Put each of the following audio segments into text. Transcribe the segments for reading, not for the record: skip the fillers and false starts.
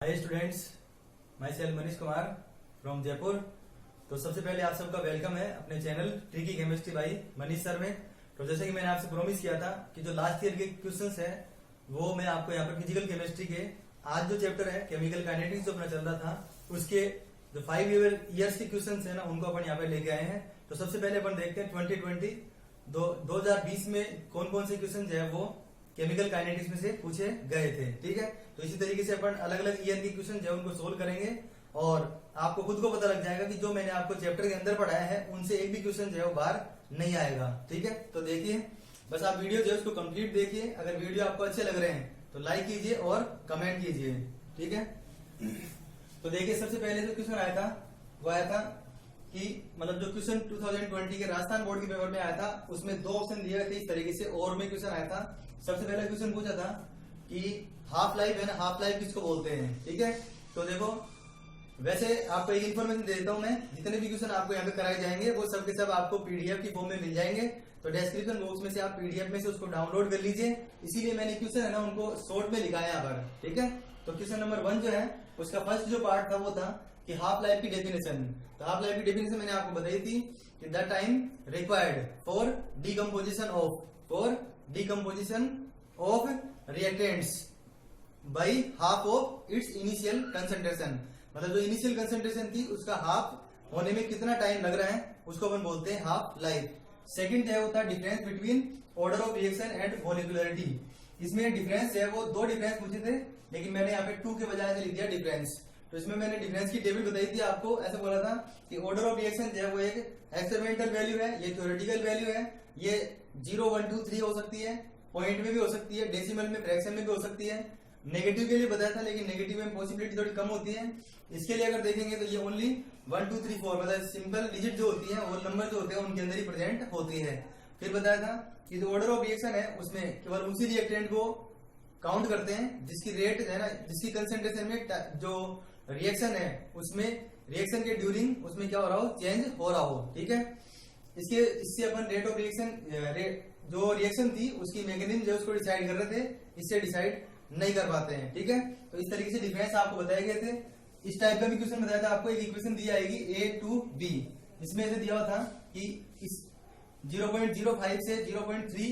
Hi students, my self Manish Kumar from Jaipur. तो सबसे पहले आप सबका वेलकम है अपने channel tricky chemistry by Manish sir में। तो जैसे कि मैंने आपसे प्रॉमिस किया था कि जो लास्ट ईयर के क्वेश्चंस है वो मैं आपको यहाँ पर फिजिकल केमिस्ट्री के आज जो चैप्टर है केमिकल काइनेटिक्स जो अपना चल रहा था उसके जो 5 ईयर्स के क्वेश्चंस है ना उनको अपन यहाँ पे लेके आए हैं। तो सबसे पहले अपन देखते हैं 2020 में कौन कौन से क्वेश्चन है वो केमिकल काइनेटिक्स में से पूछे गए थे। ठीक है, तो इसी तरीके से अपन अलग अलग ईयर के क्वेश्चन जो है उनको सोल्व करेंगे और आपको खुद को पता लग जाएगा कि जो मैंने आपको चैप्टर के अंदर पढ़ाया है उनसे एक भी क्वेश्चन जो है वो बाहर नहीं आएगा। ठीक है, तो देखिए बस आप वीडियो जो है उसको कंप्लीट देखिए। अगर वीडियो आपको अच्छे लग रहे हैं तो लाइक कीजिए और कमेंट कीजिए। ठीक है, तो देखिए सबसे पहले जो क्वेश्चन आया था वो आया था कि मतलब जो क्वेश्चन 2020 के राजस्थान बोर्ड के पेपर में आया था उसमें 2 ऑप्शन दिए गए थे इस तरीके से और में क्वेश्चन आया था। सबसे पहला क्वेश्चन पूछा था कि हाफ लाइफ है ना, हाफ लाइफ किसको बोलते हैं। ठीक है, तो देखो वैसे आपको एक इन्फॉर्मेशन दे देता हूं मैं, जितने भी क्वेश्चन आपको यहाँ पे कराए जाएंगे वो सब के सब आपको पीडीएफ की फॉर्म में मिल जाएंगे। तो डिस्क्रिप्शन बॉक्स में से आप पीडीएफ में से उसको डाउनलोड कर लीजिए। इसीलिए मैंने क्वेश्चन है ना उनको शॉर्ट में लिखा है यहाँ पर। ठीक है, तो क्वेश्चन नंबर 1 जो है उसका फर्स्ट जो पार्ट था वो था कि हाफ लाइफ की डेफिनेशन। तो हाफ लाइफ की डेफिनेशन मैंने आपको बताई थी कि the time required for decomposition of reactants by half of its initial concentration. मतलब जो इनिशियल कंसंट्रेशन थी उसका हाफ होने में कितना टाइम लग रहा है उसको अपन बोलते हैं हाफ लाइफ। सेकंड है होता है difference between order of reaction and molecularity. इसमें डिफरेंस है वो 2 डिफरेंस पूछे थे लेकिन मैंने यहाँ पे 2 के बजाय से लिख दिया डिफरेंस। तो इसमें मैंने डिफरेंस की टेबल बताई थी आपको, ऐसे बोला था कि ऑर्डर ऑफ रिएक्शन जो है वो एक एक्सपेरिमेंटल वैल्यू है, ये थ्योरेटिकल वैल्यू है, ये 0, 1, 2, 3 हो सकती है, पॉइंट में भी हो सकती है, डेसिमल में, फ्रैक्शन में भी हो सकती है। नेगेटिव के लिए बताया था लेकिन नेगेटिव में पॉसिबिलिटी थोड़ी कम होती है। इसके लिए अगर देखेंगे तो ये ओनली 1, 2, 3, 4 मतलब सिंपल डिजिट जो होती है वो नंबर जो होते हैं उनके अंदर ही प्रेजेंट होती है। फिर बताया था कि जो ऑर्डर ऑफ रिएक्शन है उसमें केवल उसी रिएक्टेंट को काउंट करते हैं जिसकी रेट है ना, जिसकी कंसेंट्रेशन में जो रिएक्शन है उसमें रिएक्शन के ड्यूरिंग उसमें क्या हो रहा हो, चेंज हो रहा हो। ठीक है, इससे अपन रेट ऑफ रिएक्शन जो रिएक्शन थी उसकी मैकेनिज्म जो उसको डिसाइड कर रहे थे, इससे डिसाइड नहीं कर पाते हैं। ठीक है, तो इस तरीके से डिफरेंस आपको बताए गए थे। इस टाइप का भी क्वेश्चन बताया था आपको, एक इक्वेशन दी आएगी A to B। इसमें से दिया हुआ था कि इस 0.05 से 0.3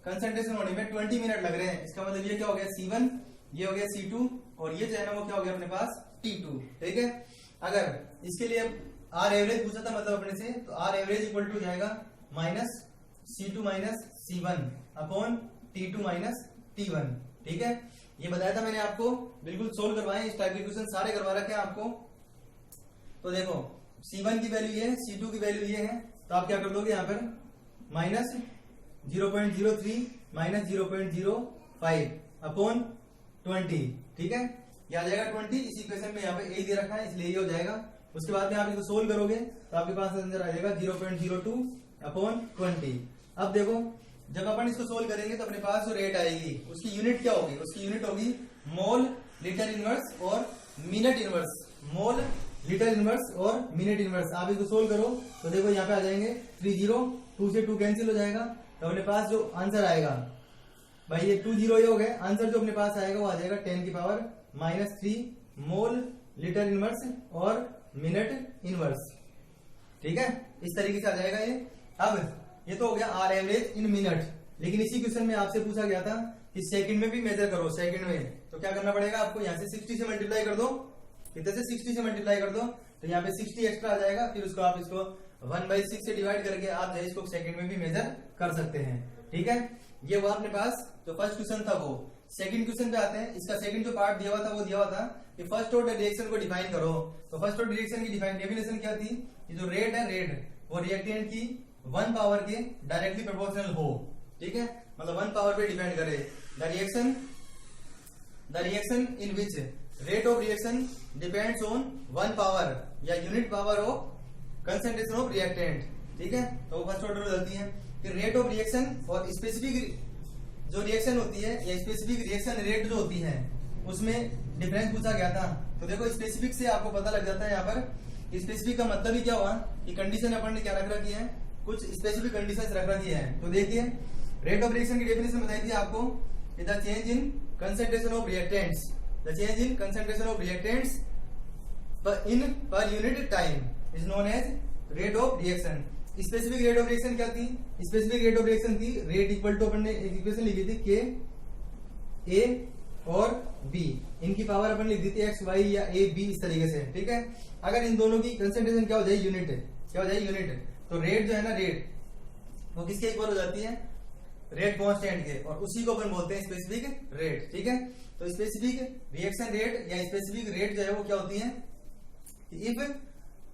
कंसंट्रेशन होने में 20 मिनट लग रहे हैं। इसका मतलब ये क्या हो गया C1, ये हो गया C2 और ये जो है ना वो क्या हो गया अपने पास T2। ठीक है, अगर इसके लिए R एवरेज पूछा था मतलब अपने से, तो R एवरेज इक्वल टू जाएगा minus C2 minus C1 upon T2 minus T1। ठीक है, ये बताया था मैंने आपको, बिल्कुल सोल्व करवाए इस टाइप के क्वेश्चन सारे करवा रखे हैं आपको। तो देखो C1 की वैल्यू ये है, C2 की वैल्यू ये है, तो आप क्या कर दोगे यहाँ पर माइनस 0.03 माइनस 0.05 अपॉन 20। ठीक है, ये आ जाएगा 20। इस इक्वेशन में यहाँ पे A दे रखा है इसलिए ये हो जाएगा। उसके बाद में आप इसको सोल्व करोगे तो आपके पास आंसर आ जाएगा 0.02 अपॉन 20। अब देखो जब अपन इसको सोल्व करेंगे तो अपने पास जो रेट आएगी उसकी यूनिट क्या होगी, उसकी यूनिट होगी मोल लीटर इनवर्स और minute inverse. Mole litre inverse और मिनट इनवर्स। आप इसको सोल्व करो तो देखो यहाँ पे आ जाएंगे 30, 2 से 2 कैंसिल हो जाएगा, तो अपने पास जो आंसर आएगा भाई ये 20 ये हो गए। आंसर जो अपने पास आएगा वो आ जाएगा 10 की पावर -3 मोल लीटर इनवर्स और मिनट इनवर्स। ठीक है, इस तरीके से आ जाएगा ये। अब ये तो हो गया R एवरेज इन मिनट, लेकिन इसी क्वेश्चन में आपसे पूछा गया था कि सेकंड में भी मेजर करो। सेकंड में तो क्या करना पड़ेगा आपको, यहाँ से 60 से मल्टीप्लाई कर दो, कितने से 60 से मल्टीप्लाई कर दो तो यहाँ पे 60 एक्स्ट्रा आ जाएगा। फिर उसको आप इसको 1/6 से डिवाइड करके आप जो इसको सेकंड में भी मेजर कर सकते हैं। ठीक है, ये हुआ अपने पास जो फर्स्ट क्वेश्चन था वो। सेकंड क्वेश्चन पे आते हैं। इसका सेकंड जो पार्ट दिया हुआ था वो दिया हुआ था कि फर्स्ट ऑर्डर रिएक्शन को डिफाइन करो। तो फर्स्ट ऑर्डर रिएक्शन की डेफिनेशन क्या थी कि जो रेट है रेट वो रिएक्टेंट की 1 पावर के डायरेक्टली प्रोपोर्शनल हो। ठीक है, मतलब 1 पावर पे डिपेंड करे। The reaction in which rate of reaction depends on 1 power या unit power of concentration of reactant. ठीक है, तो फर्स्ट ऑर्डर में चलती है कि रेट ऑफ रिएक्शन और स्पेसिफिक जो रिएक्शन होती है या स्पेसिफिक रिएक्शन रेट जो होती है उसमें डिफरेंस पूछा गया था। तो देखो स्पेसिफिक से आपको पता लग जाता है यहाँ पर स्पेसिफिक का मतलब ही क्या हुआ कि कंडीशन अपन ने क्या रख रखी है, कुछ स्पेसिफिक कंडीशंस रख रखी है। तो देखिए रेट ऑफ रिएक्शन की डेफिनेशन बताई थी आपको, the change in concentration of reactants the change in concentration of reactants per unit time is known as rate of reaction. Specific rate of reaction क्या थी? स्पेसिफिक रेट ऑफ रिएक्शन थी rate equal to, अपन ने equation लिखी थी के ए और B, इनकी पावर अपन लिख दी थी एक्स वाई या ए बी इस तरीके से, ठीक है। अगर इन दोनों की कंसंट्रेशन क्या हो जाए यूनिट, क्या हो जाए यूनिट, तो रेट जो है ना रेट वो किसके इक्वल हो जाती है? रेट कांस्टेंट के, और उसी को अपन बोलते हैं स्पेसिफिक रेट, ठीक है। तो स्पेसिफिक रिएक्शन रेट या स्पेसिफिक रेट जो है वो क्या होती है? If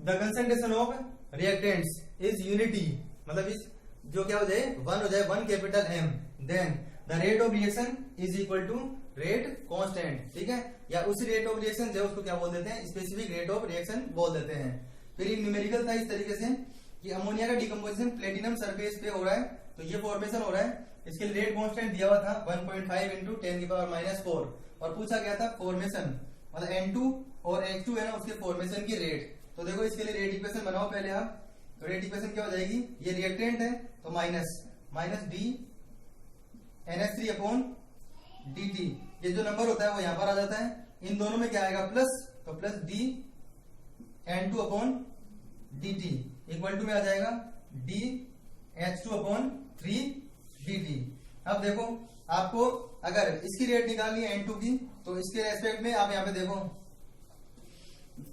the concentration of reactants is unity, मतलब इस जो क्या हो जाए वन हो जाए, one capital M, then the rate of reaction is equal to rate constant, ठीक है। या उसी रेट ऑफ रिएक्शन जो है उसको क्या बोल देते हैं? स्पेसिफिक रेट ऑफ रिएक्शन बोल देते हैं। फिर एक न्यूमेरिकल था इस तरीके से कि अमोनिया का डिकम्पोजिशन प्लेटिनम सरफेस पे हो रहा है, तो ये फॉर्मेशन हो रहा है, इसके लिए रेट कांस्टेंट दिया हुआ था 1.5 इंटू 10⁻⁴ और पूछा गया था फॉर्मेशन, मतलब N2 और H2 है ना उसके फॉर्मेशन की रेट। तो देखो इसके लिए रेट इक्वेशन बनाओ पहले आप, तो रेट इक्वेशन क्या हो जाएगी? ये रिएक्टेंट है तो minus D NH3 upon dt, ये जो नंबर होता है वो यहां पर आ जाता है। इन दोनों में क्या आएगा? प्लस, तो plus D N2 upon dt equal to में आ जाएगा डी H2 अपॉन 3 dt। अब देखो आपको अगर इसकी रेट निकालनी है N2 की, तो इसके रेस्पेक्ट में आप यहाँ पे देखो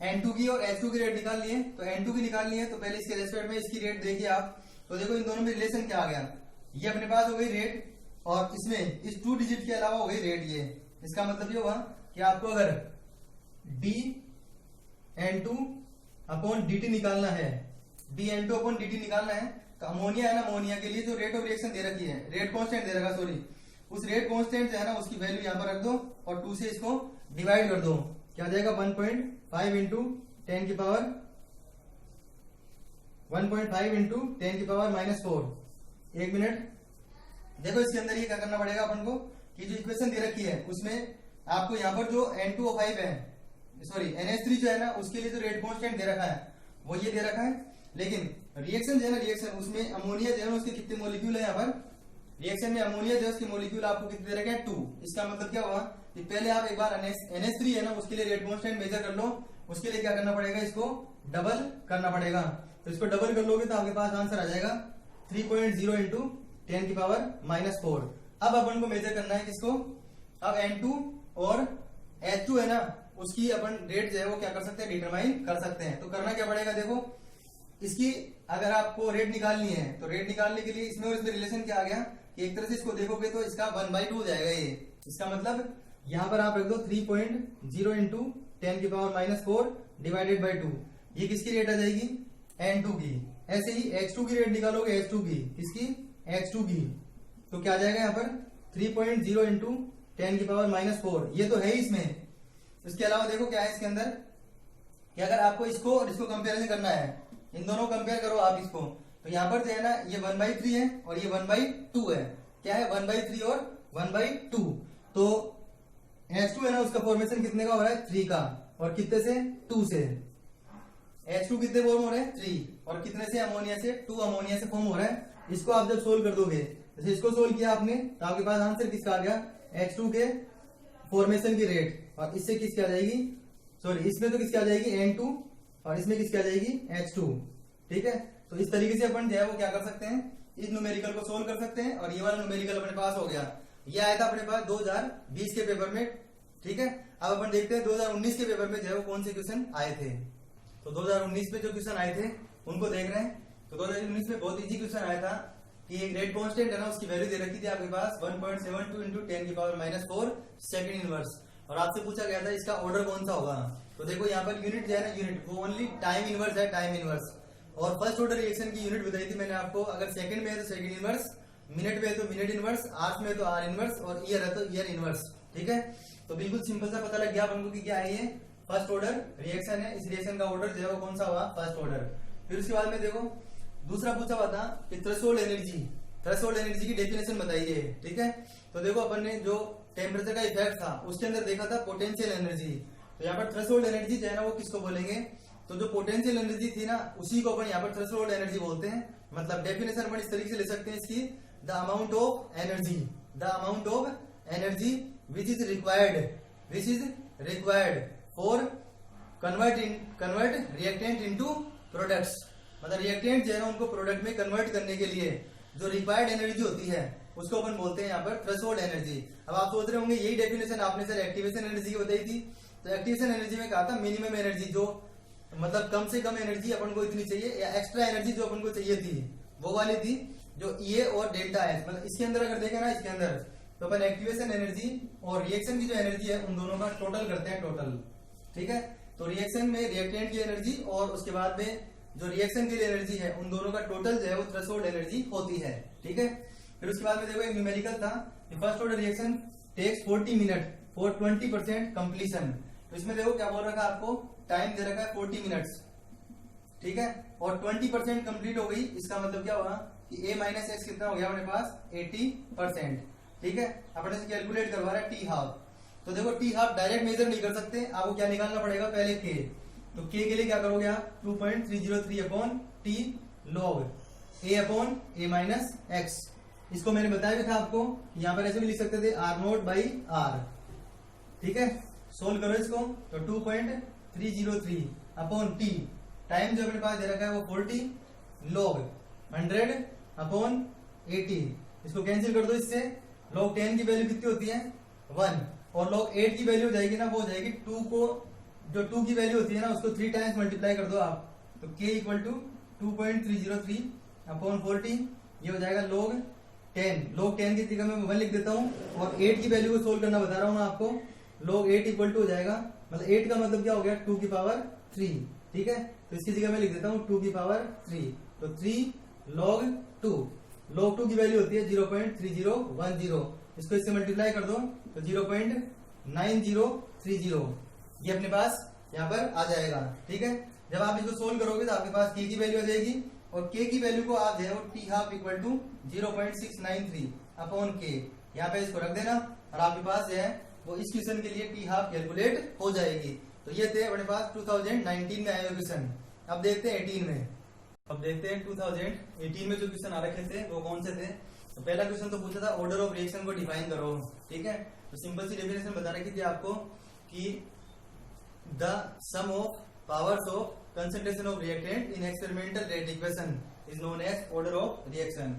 N2 की और H2 की रेट निकालनी है, तो N2 की निकालनी है तो पहले इसके रेस्पेक्ट में इसकी रेट देखिए आप, तो देखो इन दोनों में रिलेशन क्या आ गया? ये अपने पास हो गई रेट और इसमें इस 2 डिजिट के अलावा हो गई रेट। ये इसका मतलब ये हुआ कि आपको अगर डी N2 अपॉन dt निकालना है, डी N2 अपॉन dt निकालना है, तो अमोनिया है ना, अमोनिया के लिए जो रेट ऑफ रिएक्शन दे रखी है, रेट कांस्टेंट दे रखा, सॉरी, उस रेट कांस्टेंट जो है ना उसकी वैल्यू यहाँ पर रख दो और 2 से इसको डिवाइड कर दो, क्या आ जाएगा? 1.5 इंटू 10 की पावर 1.5 इंटू 10 की पावर -4। एक मिनट, देखो इसके अंदर ये क्या करना पड़ेगा अपन को कि जो इक्वेशन दे रखी है उसमें आपको यहाँ पर जो N2O5 है, सॉरी NH3 जो है ना उसके लिए जो रेट कांस्टेंट दे रखा है वो ये दे रखा है, लेकिन रिएक्शन जो है ना रिएक्शन उसमें अमोनिया जो है उसके कितने मोलिक्यूल है? यहाँ पर रिएक्शन में अमोनिया जो है उसके मोलिक्यूल आपको कितने दे रखे हैं? 2। इसका मतलब क्या हुआ कि पहले आप एक बार NH3 है ना उसके लिए रेट कांस्टेंट मेजर कर लो, उसके लिए क्या करना पड़ेगा? इसको डबल करना पड़ेगा, तो इसको डबल कर लोगे तो आपके पास आंसर आ जाएगा 3.0 इंटू 10 की पावर -4। अब अपन को मेजर करना है किसको? अब N2 और H2 है ना उसकी अपन रेट जो है वो क्या कर सकते हैं? डिटरमाइन कर सकते हैं। तो करना क्या पड़ेगा? देखो इसकी अगर आपको रेट निकालनी है तो रेट निकालने के लिए इसमें और इसमें रिलेशन क्या आ गया कि एक तरह से इसको देखोगे तो इसका 1/2 हो जाएगा ये। इसका मतलब यहाँ पर आप रख दो 3.0 इंटू 10 की पावर -4 डिवाइडेड बाई 2। ये किसकी रेट आ जाएगी? N2 की। ऐसे ही H2 की रेट निकालोगे, H2 की, किसकी? H2 की, तो क्या आ जाएगा यहाँ पर 3.0 इंटू 10 की पावर -4। ये तो है ही इसमें। इसके अलावा देखो क्या है इसके अंदर कि अगर आपको इसको और इसको कंपेरिजन करना है, इन दोनों कंपेयर करो आप इसको, तो यहाँ पर जो है ना ये 1/3 है और ये 1/2 है। क्या है? 1/3 और 1/2। तो H2 है ना उसका फॉर्मेशन कितने का हो रहा है? 3 का, और कितने से? 2 से। H2 कितने फॉर्म हो रहे हैं? 3, और कितने से? अमोनिया से 2 अमोनिया से फॉर्म हो रहा है। इसको आप जब सोल्व कर दोगे, जैसे इसको सोल्व किया आपने तो आपके पास आंसर किसका आ गया? H2 के फॉर्मेशन की रेट, और इससे किसकी आ जाएगी? सॉरी, इसमें तो किसकी आ जाएगी? N2, और इसमें किसकी आ जाएगी? H2। ठीक है, तो इस तरीके से अपन जो है वो क्या कर सकते हैं? इस न्यूमेरिकल को सोल्व कर सकते हैं। और ये वाला न्यूमेरिकल अपने पास हो गया। ये आया था अपने पास 2020 के पेपर में। ठीक है, अब अपन देखते हैं 2019 के पेपर में जो है वो कौन से क्वेश्चन आए थे। तो 2019 में जो क्वेश्चन आए थे उनको देख रहे हैं। तो 2019 में बहुत इजी क्वेश्चन आया था कि एक रेट कांस्टेंट है ना उसकी वैल्यू दे रखी थी आपके पास 1.72 इंटू 10 की पावर -4 सेकंड इनवर्स, और आपसे पूछा गया था इसका ऑर्डर कौन सा होगा। तो देखो यहाँ पर यूनिट जो है ना, यूनिट वो ओनली टाइम इनवर्स है, टाइम इनवर्स। और फर्स्ट ऑर्डर रिएक्शन की यूनिट बताई थी मैंने आपको, अगर सेकंड में है तो सेकंड इनवर्स, मिनट में है तो मिनट इनवर्स, आवर्स में है तो आवर इनवर्स, और ईयर है तो ईयर इनवर्स। ठीक है, तो बिल्कुल सिंपल सा पता लग गया अपन को कि क्या है ये फर्स्ट ऑर्डर रिएक्शन है। इस रिएक्शन का ऑर्डर जो है वो कौन सा हुआ? First order. फिर उसके बाद में देखो दूसरा पूछा हुआ था कि थ्रेशोल्ड एनर्जी की डेफिनेशन बताइए। ठीक है, तो देखो अपन ने जो टेम्परेचर का इफेक्ट था उसके अंदर देखा था पोटेंशियल एनर्जी। तो यहाँ पर थ्रेशोल्ड एनर्जी जो है ना वो किसको बोलेंगे? तो जो पोटेंशियल एनर्जी थी ना उसी को अपन यहाँ पर थ्रेशोल्ड एनर्जी बोलते हैं। मतलब डेफिनेशन अपन इस तरीके से ले सकते हैं इसकी, the amount of energy which is required for convert reactant into products, मतलब रिएक्टेंट जो है उनको प्रोडक्ट में कन्वर्ट करने के लिए जो रिक्वायर्ड एनर्जी होती है उसको अपन बोलते हैं यहाँ पर थ्रेशोल्ड एनर्जी। अब आप सोच रहे होंगे यही डेफिनेशन आपने सर एक्टिवेशन एनर्जी की बताई थी, तो एक्टिवेशन एनर्जी में कहा था मिनिमम एनर्जी, जो मतलब कम से कम एनर्जी अपन को इतनी चाहिए, या एक्स्ट्रा एनर्जी जो अपन को चाहिए थी वो वाली थी जो E और डेल्टा एच। मतलब इसके अंदर अगर देखें ना, इसके अंदर तो अपन एक्टिवेशन एनर्जी और रिएक्शन की जो एनर्जी है उन दोनों का टोटल करते हैं, टोटल। ठीक है, तो रिएक्शन में रिएक्टेंट की एनर्जी और उसके बाद में जो रिएक्शन के लिए एनर्जी है उन दोनों का टोटल जो है वो थ्रेशोल्ड एनर्जी होती है। ठीक है, फिर उसके बाद में देखो एक न्यूमेरिकल था, first order reaction takes 40 minute for 20% completion. तो इसमें देखो क्या बोल रखा है आपको, टाइम दे रखा है 40 मिनट्स। ठीक है, और 20% कंप्लीट हो गई, इसका मतलब क्या हुआ कि a माइनस एक्स कितना हो गया अपने पास 80%। ठीक है, अपने से कैलकुलेट करवा रहा है टी हाफ। तो देखो टी हाफ डायरेक्ट मेजर नहीं कर सकते, आपको क्या निकालना पड़ेगा पहले के, तो के के लिए क्या करोगे आप 2.303 upon T log a upon a minus x. इसको मैंने बताया भी था आपको, यहाँ पर ऐसे भी लिख सकते थे आर नोट बाई आर। ठीक है, सोल्व करो इसको, तो 2.303 अपॉन टी, टाइम जो अपने पास दे रखा है वो 40, लॉग 100 अपॉन 80, इसको कैंसिल कर दो इससे, लॉग 10 की वैल्यू कितनी होती है 1, और लॉग 8 की वैल्यू हो जाएगी ना, वो हो जाएगी 2 को, जो 2 की वैल्यू होती है ना उसको 3 टाइम्स मल्टीप्लाई कर दो आप, तो k इक्वल टू 2.303 अपॉन 40, ये हो जाएगा लॉग 10। लॉग 10 की जगह मैं 1 लिख देता हूँ, और 8 की वैल्यू को सोल्व करना बता रहा हूँ मैं आपको। लॉग 8 इक्वल टू हो जाएगा, मतलब 8 का मतलब क्या हो गया 2 की पावर 3। ठीक है, तो इसकी जगह मैं लिख देता हूँ 2 की पावर 3, तो 3 लॉग 2, लॉग 2 की वैल्यू होती है 0.3010, इसको इससे मल्टीप्लाई कर दो तो 0.9030, ये अपने पास यहाँ पर आ जाएगा। ठीक है, जब आप इसको सोल्व करोगे तो आपके पास k की वैल्यू आ जाएगी, और k की वैल्यू को आप जो है वो T half equal to 0.693 upon k, यहाँ पे इसको रख देना, और आपके पास जो है वो इस क्वेश्चन के लिए टी हाफ कैलकुलेट हो जाएगी। तो ये थे अपने पास 2019 में आए हुए क्वेश्चन। अब देखते हैं 18 में, अब देखते हैं 2018 में जो क्वेश्चन आ रखे थे वो कौन से थे। तो पहला क्वेश्चन तो पूछा था ऑर्डर ऑफ रिएक्शन को डिफाइन करो। ठीक है, तो सिंपल सी डेफिनेशन बता रखी थी आपको कि the sum of powers of concentration of reactant in experimental rate equation is known as order of reaction.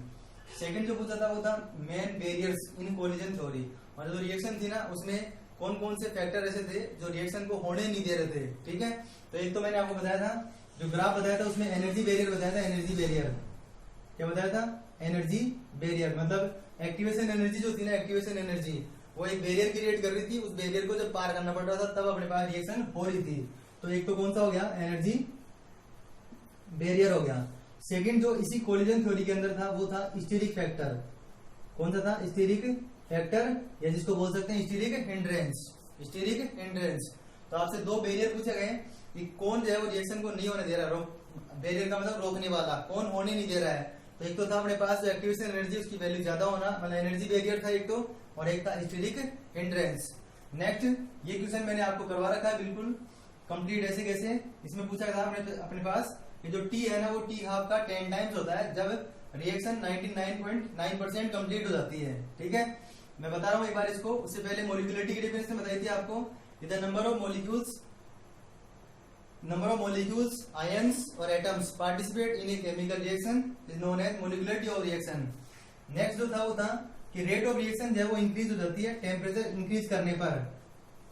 Second जो पूछा था वो था main barriers in collision theory, और जो रिएक्शन थी ना उसमें कौन कौन से फैक्टर ऐसे थे जो रिएक्शन को होने नहीं दे रहे थे। ठीक है, तो एक तो मैंने आपको बताया था, जो ग्राफ बताया था उसमें एनर्जी बैरियर बताया था, एनर्जी बैरियर क्या बताया था, एनर्जी बैरियर मतलब एक्टिवेशन एनर्जी जो थी ना, एक्टिवेशन एनर्जी वो एक बैरियर क्रिएट कर रही थी, उस बैरियर को जब पार करना पड़ रहा था तब अपने पास रिएक्शन हो रही थी। तो एक तो कौन सा हो गया एनर्जी बैरियर हो गया। सेकंड जो इसी कोलिजन थ्योरी के अंदर था वो था स्टीरिक फैक्टर। कौन सा था, स्टीरिक फैक्टर, या जिसको बोल सकते हैं स्टीरिक हिंड्रेंस, स्टीरिक हिंड्रेंस। तो आपसे दो बैरियर पूछे गए कि कौन जो है वो रिएक्शन को नहीं होने दे रहा, बैरियर का मतलब रोकने वाला, कौन होने नहीं दे रहा है। तो एक तो था अपने पास जो एक्टिवेशन एनर्जी उसकी वैल्यू ज्यादा होना, मतलब एनर्जी बैरियर था एक तो, और एक था स्टीरिक हिंड्रेंस। नेक्स्ट ये क्वेश्चन मैंने आपको करवा रखा है बिल्कुल कंप्लीट ऐसे कैसे। इसमें पूछा था अपने पास कि जो टी है ना वो टी हाफ का 10 टाइम्स होता है जब रिएक्शन 99.9% कंप्लीट हो जाती है। ठीक है, मैं बता रहा हूँ एक बार इसको, उससे पहले मोलिकुलरिटी की डेफिनेशन बताई थी आपको, the number of molecules ions और atoms participate in a chemical reaction is known as molecularity of reaction. Next जो था वो था कि रेट ऑफ रिएक्शन जो है वो इंक्रीज हो जाती है टेम्परेचर इंक्रीज करने पर।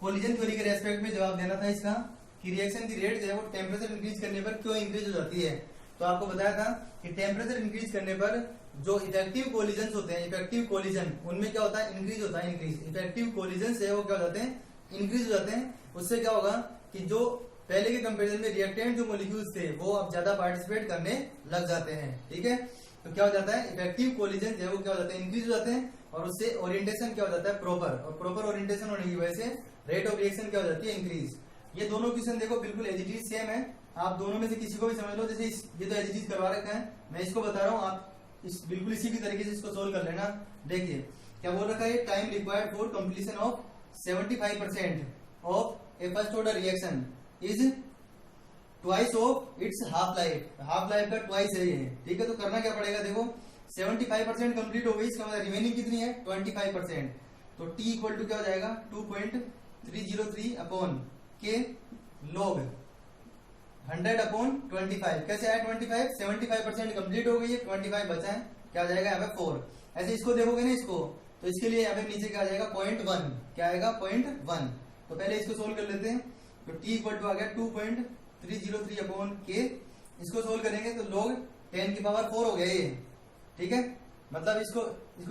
कोलिजन थ्योरी के रेस्पेक्ट में जवाब देना था इसका कि रिएक्शन की रेट जो है वो टेम्परेचर इंक्रीज करने पर क्यों इंक्रीज हो जाती है। तो आपको बताया था कि टेम्परेचर इंक्रीज करने पर जो इफेक्टिव कोलिजन होते हैं, इफेक्टिव कोलिजन उनमें क्या होता है, इंक्रीज होता है, इंक्रीज। इफेक्टिव कोलिजन है वो क्या हो जाते हैं, इंक्रीज हो जाते हैं। उससे क्या होगा कि जो पहले के कंपेरिजन में रिएक्टेंट जो मॉलिक्यूल्स थे वो अब ज्यादा पार्टिसिपेट करने लग जाते हैं। ठीक है, तो क्या हो जाता है, इफेक्टिव कोलिजन जो है वो क्या हो जाता है, इंक्रीज हो जाते हैं, और उससे ओरिएंटेशन क्या हो जाता है, प्रॉपर, और प्रॉपर ओरिएंटेशन होने की वजह से रेट ऑफ रिएक्शन क्या हो जाती है, इंक्रीज। ये दोनों क्वेश्चन देखो बिल्कुल एज इट इज सेम है, आप दोनों में से किसी को भी समझ लो। जैसे ये तो एज इट इज करवा रखा है, मैं इसको बता रहा हूँ, आप बिल्कुल इसी भी तरीके से इसको सोल्व कर लेना। देखिए क्या बोल रखा है, time required for completion of 75% of A first order reaction is twice of its half life. Half life का ट्वाइस है ये। ठीक है, तो करना क्या पड़ेगा, देखो 75% कंप्लीट हो गई, इसका मतलब रिमेनिंग कितनी है 25%। तो t इक्वल टू क्या हो जाएगा 2.5 303 अपॉन के log 100 अपॉन 25। कैसे आया 25? 75% कंप्लीट हो गई है, 25 बचा है, क्या आ जाएगा यहाँ पे 4। ऐसे इसको देखोगे ना इसको, तो इसके लिए यहाँ पे नीचे क्या आ जाएगा 0.1, क्या आएगा 0.1। तो पहले इसको सोल्व कर लेते हैं। तो t इक्वल टू आ गया 2.303 अपॉन के। इसको सोल्व करेंगे तो log 10 की पावर 4 हो गया ये, ठीक है। मतलब इसको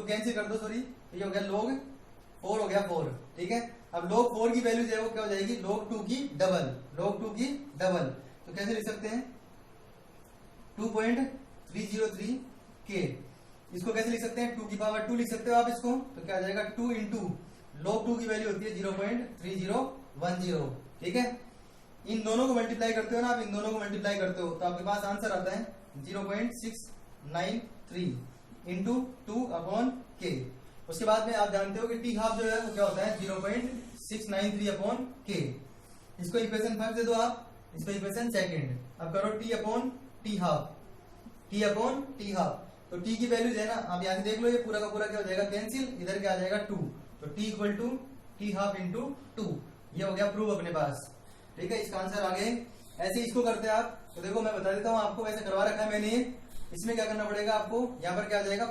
कैंसिल कर दो, सॉरी, ये हो गया log 4 हो गया 4, ठीक है। अब log 4 की वैल्यू जो है वो क्या हो जाएगी log 2 की डबल, log 2 की डबल। तो कैसे लिख सकते हैं 2.303 के, इसको कैसे लिख सकते हैं 2 की पावर 2 लिख सकते हो आप इसको। तो क्या आ जाएगा 2 इंटू log 2 की वैल्यू होती है 0.3010, ठीक है। इन दोनों को मल्टीप्लाई करते हो ना आप, इन दोनों को मल्टीप्लाई करते हो तो आपके पास आंसर आता है 0.693 इंटू 2 अपॉन के। उसके बाद में आप जानते हो कि टी हाफ जो है वो क्या होता है 0.693 अपॉन के। इसको इक्वेशन 5 दे दो आप, इसको इक्वेशन सेकंड। अब करो T upon T half, T upon T half. तो टी की वैल्यू है ना, आप यहाँ से देख लो, ये पूरा का पूरा क्या हो जाएगा कैंसिल, इधर क्या आ जाएगा 2। तो T equal to T half into 2, ये हो गया प्रूव अपने पास, ठीक है। इसका आंसर आ गए। ऐसे इसको करते हैं आप, तो देखो मैं बता देता हूँ आपको, वैसे करवा रखा है मैंने। इसमें क्या करना पड़ेगा आपको, यहाँ पर क्या आ जाएगा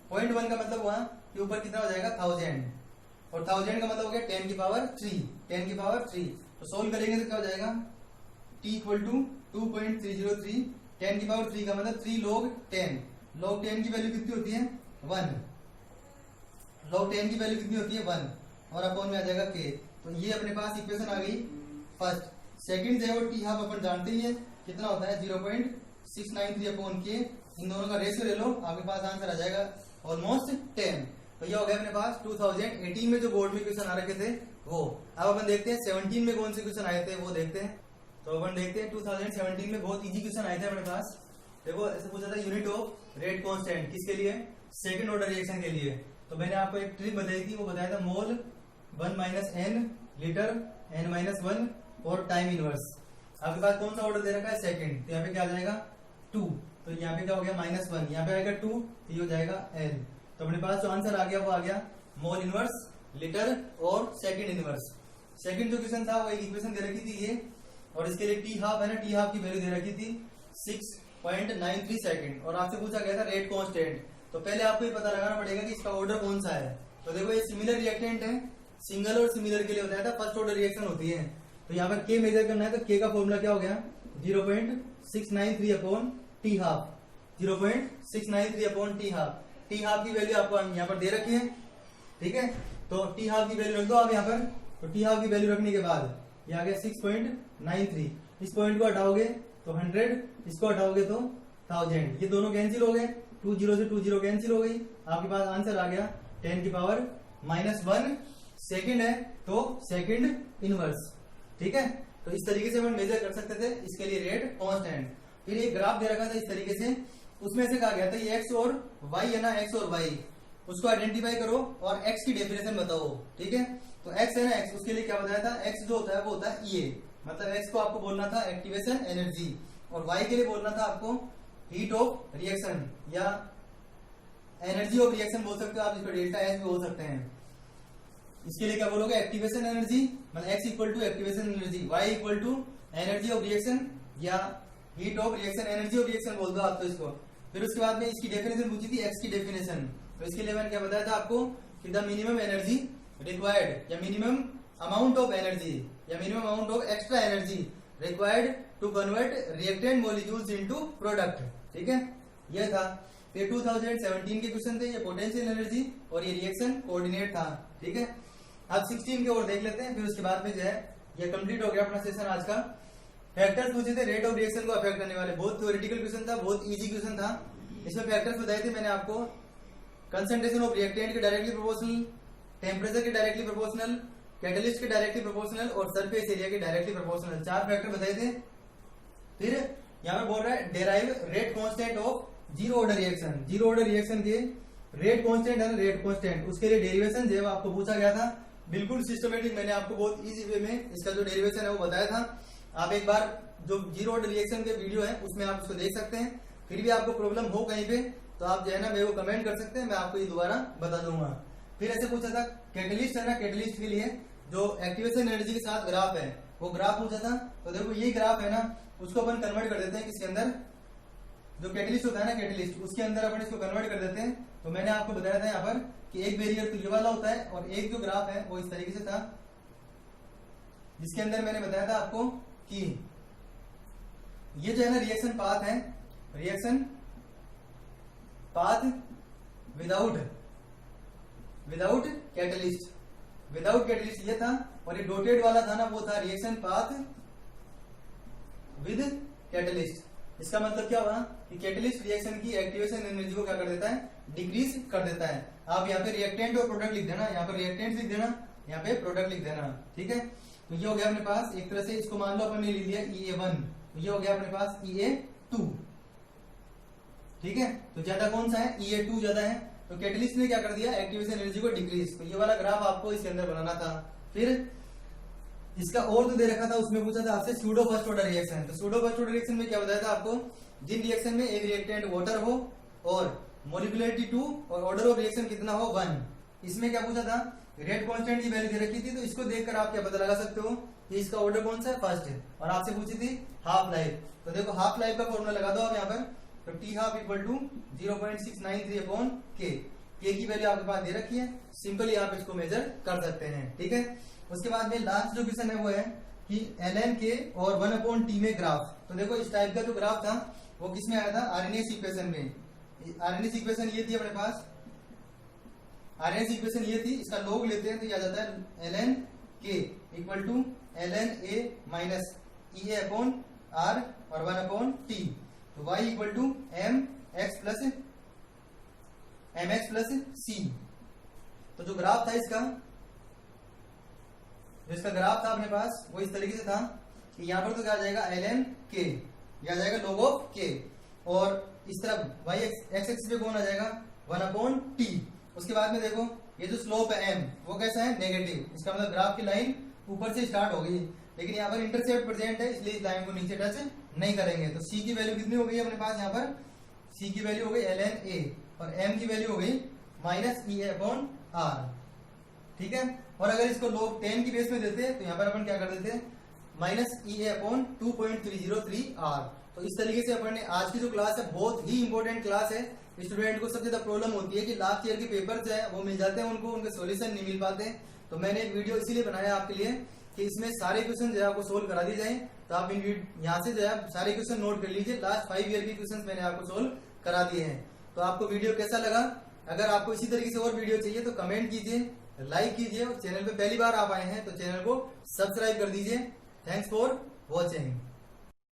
0.1 का मतलब हुआ कि ऊपर कितना हो जाएगा 1000, और 1000 का मतलब हो गया 10 की पावर 3, 10 की पावर 3। तो सोल्व करेंगे तो क्या हो जाएगा t इक्वल टू 2.303, 10 की पावर 3 का मतलब 3 log 10। log 10 की वैल्यू कितनी होती है 1, log 10 की वैल्यू कितनी होती है 1, और अपॉन में आ जाएगा k। तो ये अपने पास इक्वेशन आ गई फर्स्ट। सेकंड जो है वो टी हाफ अपन जानते ही है कितना होता है 0.693 अपॉन के। इन दोनों का रेशियो ले लो, आपके पास आंसर आ जाएगा ऑलमोस्ट 10। तो ये हो गया अपने पास 2018 में जो बोर्ड में क्वेश्चन आ रखे थे वो। अब अपन देखते हैं 17 में कौन से क्वेश्चन आए थे वो देखते हैं। तो अपन देखते हैं 2017 में बहुत इजी क्वेश्चन आए थे अपने पास। देखो ऐसे पूछा था यूनिट ऑफ रेट कांस्टेंट, किसके लिए, सेकंड ऑर्डर रिएक्शन के लिए। तो मैंने आपको एक ट्रिक बताई थी, वो बताया था mole 1 minus N litre n minus 1 और टाइम इनवर्स। आपके पास कौन सा ऑर्डर दे रखा है सेकंड, तो यहाँ पे क्या आ जाएगा 2। तो यहाँ पे क्या हो गया -1, यहाँ पे आएगा 2, तो ये हो जाएगा L। तो अपने पास जो आंसर आ गया वो आ गया मोल इनवर्स, लीटर और सेकंड इनवर्स। सेकंड जो क्वेश्चन था वो एक इक्वेशन दे रखी थी ये, और इसके लिए टी हाफ है ना, टी हाफ की वैल्यू दे रखी थी 6.93 सेकंड, और आपसे पूछा गया था रेट कांस्टेंट। तो पहले आपको ये पता लगाना पड़ेगा कि इसका ऑर्डर कौन सा है। तो देखो ये सिमिलर रिएक्टेंट है, सिंगल और सिमिलर के लिए बताया था फर्स्ट ऑर्डर रिएक्शन होती है। तो यहाँ पर के मेजर करना है, तो के का फॉर्मूला क्या हो गया 0.693 upon T half, 0.693 upon T half. T half की वैल्यू आपको यहाँ पर दे रखी है, ठीक है। तो टी हाफ की वैल्यू रख दो आप यहाँ पर। तो टी हाफ की वैल्यू रखने के बाद ये आ गया 6.93। इस पॉइंट को हटाओगे तो 100, इसको हटाओगे तो 1000, ये दोनों कैंसिल हो गए, 20 से 20 कैंसिल हो गई। आपके पास आंसर आ गया 10 की पावर -1 सेकंड है, तो सेकंड इनवर्स, ठीक है। तो इस तरीके से हम मेजर कर सकते थे इसके लिए रेट कांस्टेंट। फिर एक ग्राफ दे रखा था इस तरीके से, उसमें से कहा गया था ये x और y है ना, x और y उसको आइडेंटिफाई करो और x की डेफिनेशन बताओ, ठीक है। तो x है ना, x उसके लिए क्या बताया था, x जो होता है वो होता है EA, मतलब x को आपको बोलना था एक्टिवेशन एनर्जी, और y के लिए बोलना था आपको हीट ऑफ रिएक्शन या एनर्जी ऑफ रिएक्शन बोल सकते हो आप, इसको डेल्टा एच बोल सकते हैं। इसके लिए क्या बोलोगे एक्टिवेशन एनर्जी, मतलब x equal to activation energy, y equal to energy of reaction या heat of reaction, energy of reaction बोल दो आप तो इसको। फिर उसके बाद में इसकी डेफिनेशन पूछी थी x की डेफिनेशन। तो इसके लिए मैंने क्या बताया था आपको कि द मिनिमम एनर्जी रिक्वायर्ड या मिनिमम अमाउंट ऑफ एनर्जी या minimum amount of extra energy required to convert reactant molecules into product, ठीक है, ये था। ये 2017 के क्वेश्चन थे, ये पोटेंशियल एनर्जी और ये रिएक्शन कोऑर्डिनेट था, ठीक है। अब 16 के और देख लेते हैं, फिर उसके बाद में जो है ये कंप्लीट हो गया अपना सेशन आज का। फैक्टर्स पूछे थे रेट ऑफ रिएक्शन को अफेक्ट करने वाले, बहुत थ्योरेटिकल क्वेश्चन था, बहुत इजी क्वेश्चन था। इसमें फैक्टर्स बताए थे मैंने आपको, कंसंट्रेशन ऑफ रिएक्टेंट के डायरेक्टली प्रोपोर्शनल, टेम्परेचर के डायरेक्टली प्रोपोर्शनल, कैटलिस्ट के डायरेक्टली प्रोपोर्शनल और सरफेस एरिया के डायरेक्टली प्रोपोर्शनल, 4 फैक्टर बताए थे। फिर यहाँ पे बोल रहा है derive rate constant of zero order reaction, zero order reaction के रेट कांस्टेंट है ना, रेट कांस्टेंट, उसके लिए डेरिवेशन जो आपको पूछा गया था, बिल्कुल सिस्टमेटिक, मैंने आपको बहुत इजी वे में इसका जो डेरिवेशन है वो बताया था। आप एक बार जो जीरो ऑर्डर रिएक्शन के वीडियो है उसमें आप उसको देख सकते हैं। फिर भी आपको प्रॉब्लम हो कहीं पे तो आप जो है ना मेरे को कमेंट कर सकते हैं, मैं आपको ये दोबारा बता दूंगा। फिर ऐसे पूछा था कैटलिस्ट है ना, कैटलिस्ट के लिए जो एक्टिवेशन एनर्जी के साथ ग्राफ है वो ग्राफ पूछा था। तो देखो ये ग्राफ है ना, उसको अपन कन्वर्ट कर देते हैं किसके अंदर, जो कैटलिस्ट होता है ना कैटलिस्ट, उसके अंदर अपन इसको कन्वर्ट कर देते हैं। तो मैंने आपको बताया था यहाँ पर कि एक बैरियर तो ये वाला होता है और एक जो ग्राफ है वो इस तरीके से था, जिसके अंदर मैंने बताया था आपको कि ये जो है ना रिएक्शन पाथ है, reaction path without catalyst, without catalyst ये था, और ये डॉटेड वाला था ना वो था रिएक्शन पाथ विद कैटलिस्ट। इसका मतलब क्या हुआ कि कैटलिस्ट रिएक्शन की एक्टिवेशन एनर्जी को क्या कर देता है, डिक्रीज कर देता है। आप यहाँ पे रिएक्टेंट और प्रोडक्ट लिख देना, यहाँ पे रिएक्टेंट लिख देना, यहाँ पे प्रोडक्ट लिख देना, ठीक है। तो ये हो गया अपने पास एक तरह से, इसको मान लो अपन ने लिख लिया EA1, तो ये हो गया अपने पास EA2, ठीक है। तो ज्यादा कौन सा है, EA2 ज्यादा है, तो कैटलिस्ट ने क्या कर दिया, एक्टिवेशन एनर्जी को डिक्रीज। तो ये वाला ग्राफ आपको इसके अंदर बनाना था। फिर इसका और तो दे रखा था, उसमें पूछा था आपसे सूडो फर्स्ट ऑर्डर रिएक्शन। तो सूडो फर्स्ट ऑर्डर रिएक्शन में क्या बताया था आपको, जिन रिएक्शन में एक रिएक्टेंट वाटर हो और मोलिकुलरिटी 2 और ऑर्डर ऑफ रिएक्शन कितना हो 1, इसमें क्या पूछा था, रेट कांस्टेंट की वैल्यू दे रखी थी। तो इसको देखकर आप क्या पता लगा सकते हो कि इसका ऑर्डर कौन सा है, फर्स्ट है। और आपसे पूछी थी हाफ लाइफ, तो देखो हाफ लाइफ का फॉर्मूला लगा दो आप यहाँ पर, तो T half equal to 0.693 upon K की वैल्यू आपके पास दे रखी है, सिंपली आप इसको मेजर कर सकते हैं, ठीक है। उसके बाद में लास्ट जो क्वेश्चन है वो है कि ln के और 1 अपॉन टी में ग्राफ। तो देखो इस टाइप का जो ग्राफ था वो किसमें आया था, आरएनएस इक्वेशन में। आरएनएस इक्वेशन ये थी अपने पास, आरएनएस इक्वेशन ये थी, इसका लोग लेते हैं तो यह आ जाता है ln K equal to ln a minus E A upon R और 1 अपॉन टी। तो y equal to M X plus C. तो जो ग्राफ था इसका, जो इसका ग्राफ था अपने पास वो इस तरीके से था कि यहाँ पर तो क्या आ जाएगा ln k, यह आ जाएगा log ऑफ k, और इस तरफ y एक्स एक्सिस पे कौन आ जाएगा 1 अपॉन टी। उसके बाद में देखो ये जो स्लोप है m वो कैसा है, नेगेटिव, इसका मतलब ग्राफ की लाइन ऊपर से स्टार्ट होगी, लेकिन यहाँ पर इंटरसेप्ट प्रेजेंट है इसलिए इस लाइन को नीचे टच नहीं करेंगे। तो c की वैल्यू कितनी हो गई अपने पास, यहाँ पर c की वैल्यू हो गई ln a और m की वैल्यू हो गई minus E A upon R, ठीक है। और अगर इसको लोग 10 की बेस में देते हैं तो यहाँ पर अपन क्या कर देते हैं, minus E A upon 2.303 R. तो इस तरीके से अपन ने आज की जो क्लास है बहुत ही इंपॉर्टेंट क्लास है। स्टूडेंट को सबसे ज्यादा प्रॉब्लम होती है कि लास्ट ईयर के पेपर जो है वो मिल जाते हैं उनको, उनके सॉल्यूशन नहीं मिल पाते। तो मैंने एक वीडियो इसीलिए बनाया आपके लिए कि इसमें सारे क्वेश्चन जो है आपको सोल्व करा दिए जाए। तो आप यहाँ से जो है सारे क्वेश्चन नोट कर लीजिए, लास्ट 5 ईयर के क्वेश्चन मैंने आपको सोल्व करा दिए हैं। तो आपको वीडियो कैसा लगा, अगर आपको इसी तरीके से और वीडियो चाहिए तो कमेंट कीजिए, लाइक कीजिए, और चैनल पे पहली बार आप आए हैं तो चैनल को सब्सक्राइब कर दीजिए। Thanks for watching.